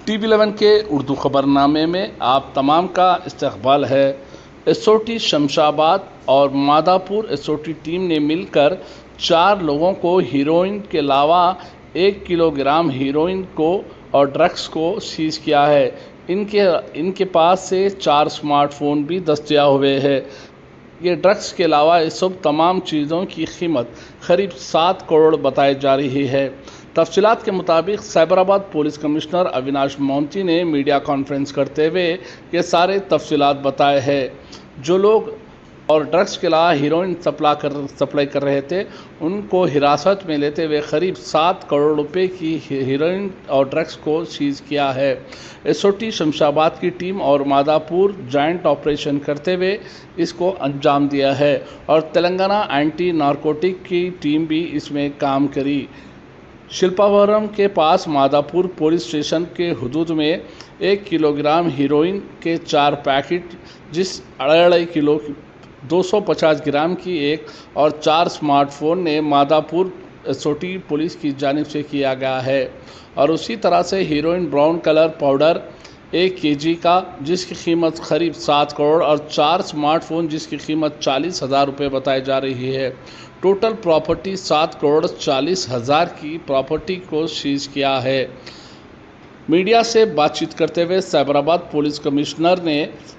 TV11 के उर्दू खबरनामे में आप तमाम का इस्तकबाल है। एसओटी शमशाबाद और मादापुर एसओटी टीम ने मिलकर 4 लोगों को हीरोइन के अलावा 1 किलोग्राम हीरोइन को और ड्रग्स को सीज किया है। इनके पास से 4 स्मार्टफोन भी दस्तयाब हुए हैं। ये ड्रग्स के अलावा इस सब तमाम चीज़ों की कीमत करीब 7 करोड़ बताई जा रही है। तफसीलात के मुताबिक साइबराबाद पुलिस कमिश्नर अविनाश मोहंती ने मीडिया कॉन्फ्रेंस करते हुए ये सारे तफसीलात बताए हैं। जो लोग और ड्रग्स के अलावा हीरोइन सप्लाई कर रहे थे, उनको हिरासत में लेते हुए करीब 7 करोड़ रुपए की हीरोइन और ड्रग्स को सीज किया है। एसओटी शमशाबाद की टीम और मादापुर जॉइंट ऑपरेशन करते हुए इसको अंजाम दिया है और तेलंगाना एंटी नारकोटिक की टीम भी इसमें काम करी। शिल्पावरम के पास मादापुर पुलिस स्टेशन के हुदूद में 1 किलोग्राम हीरोइन के 4 पैकेट, जिस 2.5 किलो 250 ग्राम की एक और 4 स्मार्टफोन ने मादापुर एसओटी पुलिस की जानिब से किया गया है। और उसी तरह से heroine brown colour powder 1 KG का, जिसकी कीमत करीब 7 करोड़ और 4 स्मार्टफोन जिसकी कीमत 40,000 रुपये बताई जा रही है। टोटल प्रॉपर्टी 7 करोड़ 40,000 की प्रॉपर्टी को सीज किया है। मीडिया से बातचीत करते हुए साइबराबाद पुलिस कमिश्नर ने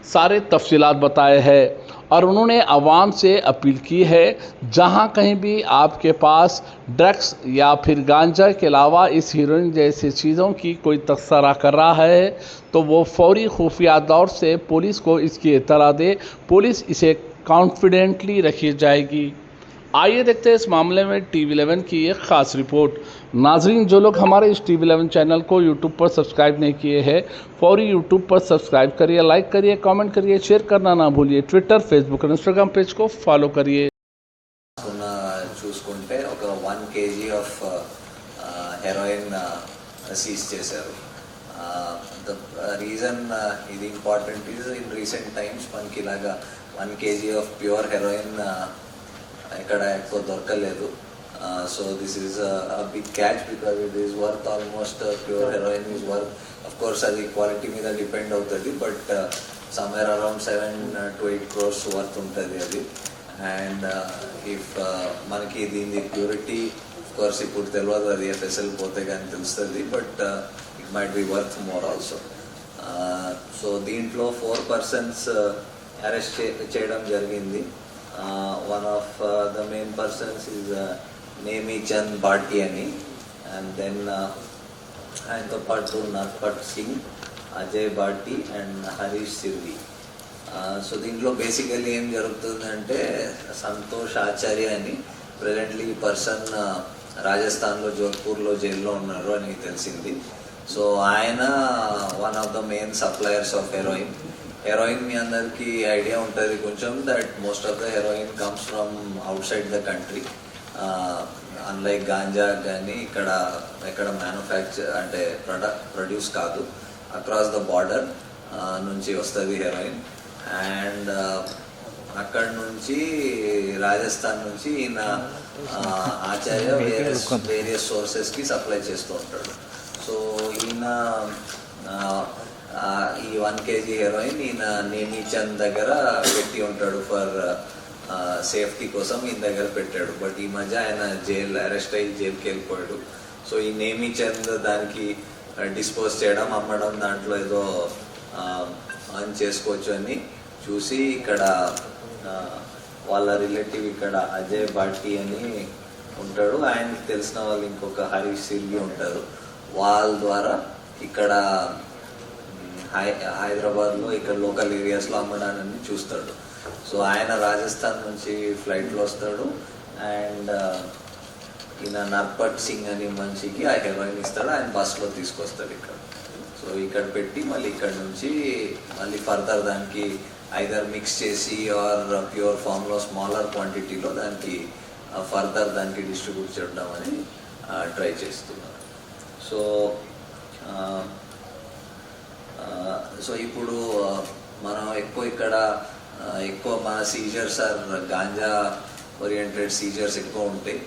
सारे तफसीलात बताए हैं और उन्होंने आवाम से अपील की है, जहां कहीं भी आपके पास ड्रग्स या फिर गांजा के अलावा इस हीरोइन जैसी चीज़ों की कोई तस्करा कर रहा है तो वो फौरी खुफिया दौर से पुलिस को इसकी इत्तला दे। पुलिस इसे कॉन्फिडेंटली रखी जाएगी। आइए देखते हैं इस मामले में TV11 की एक ख़ास रिपोर्ट। नाजरीन, जो लोग हमारे इस TV11 चैनल को YouTube पर सब्सक्राइब नहीं किए हैं, फौरी YouTube पर सब्सक्राइब करिए, लाइक करिए, कमेंट करिए, शेयर करना ना भूलिए। ट्विटर, फेसबुक और इंस्टाग्राम पेज को फॉलो करिए। చూసుకుంటే ఒక 1 kg ఆఫ్ హెరోయిన్ సీజ్ చేశారు. ద రీజన్ ఇది important is in recent times మనకి ఇలాగా 1 kg ఆఫ్ ప్యూర్ హెరోయిన్ ఎక్కడ ఎక్కువ దొరకలేదు. So this is a big catch because it is worth almost pure heroin is worth, of course అది quality మీద depend అవుతుంది, but somewhere around 7 to 8 crores worth ఉంటుంది అది. అండ్ ఇఫ్ మనకి దీని ప్యూరిటీ ఆఫ్ కోర్స్ ఇప్పుడు తెలియదు, అది FSL పోతే కానీ తెలుస్తుంది, but it might be worth more also. So దీంట్లో 4 persons అరెస్ట్ చేయడం జరిగింది. One of the main persons is Nemi Chand Bhatti ani, and then ఆయనతో పాటు నర్పట్ సింగ్, అజయ్ భాటి అండ్ హరీష్ సిర్వి. సో దీంట్లో బేసికలీ ఏం జరుగుతుందంటే, సంతోష్ ఆచార్య అని ప్రెజెంట్లీ ఈ పర్సన్ రాజస్థాన్లో జోధ్పూర్లో జైల్లో ఉన్నారు అని తెలిసింది. సో ఆయన one of the main suppliers of heroin. Heroin మీ అందరికీ ఐడియా ఉంటుంది కొంచెం, that most of the heroin comes from outside the country. Unlike ganja కానీ ఎక్కడ మ్యానుఫ్యాక్చర్ అంటే ప్రొడ్యూస్ కాదు, అక్రాస్ ద బార్డర్ నుంచి వస్తుంది హెరోయిన్. అండ్ అక్కడ నుంచి రాజస్థాన్ నుంచి ఈయన ఆచార్య వేరియస్ సోర్సెస్కి సప్లై చేస్తూ ఉంటాడు. సో ఈయన ఈ 1 kg హెరోయిన్ ఈయన నేమి చంద్ దగ్గర పెట్టి ఉంటాడు, ఫర్ సేఫ్టీ కోసం ఈయన దగ్గర పెట్టాడు. బట్ ఈ మధ్య ఆయన అరెస్ట్ అయ్యి జైలుకి వెళ్ళిపోయాడు. సో ఈ నేమి చంద్ దానికి డిస్పోజ్ చేయడం, అమ్మడం, దాంట్లో ఏదో ఆన్ చేసుకోవచ్చు అని చూసి ఇక్కడ వాళ్ళ రిలేటివ్ ఇక్కడ అజయ్ భాటి అని ఉంటాడు, ఆయనకి తెలిసిన వాళ్ళు ఇంకొక హరీష్ సిర్వి ఉంటారు. వాళ్ళ ద్వారా ఇక్కడ హైదరాబాద్లో ఇక్కడ లోకల్ ఏరియాస్లో అమ్మడాన్ని చూస్తాడు. సో ఆయన రాజస్థాన్ నుంచి ఫ్లైట్లో వస్తాడు అండ్ ఈయన నర్పట్ సింగ్ అని మనిషికి ఆ హెరోయిన్ ఇస్తాడు, ఆయన బస్లో తీసుకొస్తాడు ఇక్కడ. సో ఇక్కడ పెట్టి మళ్ళీ ఇక్కడ నుంచి మళ్ళీ ఫర్దర్ దానికి ఐదర్ మిక్స్ చేసి ఆర్ ప్యూర్ ఫామ్లో స్మాలర్ క్వాంటిటీలో దానికి ఫర్దర్ దానికి డిస్ట్రిబ్యూట్ చేయడం అని ట్రై చేస్తున్నారు. సో ఇప్పుడు మనం ఎక్కువ మన seizures are ganja oriented seizures ఎక్కువ ఉంటాయి.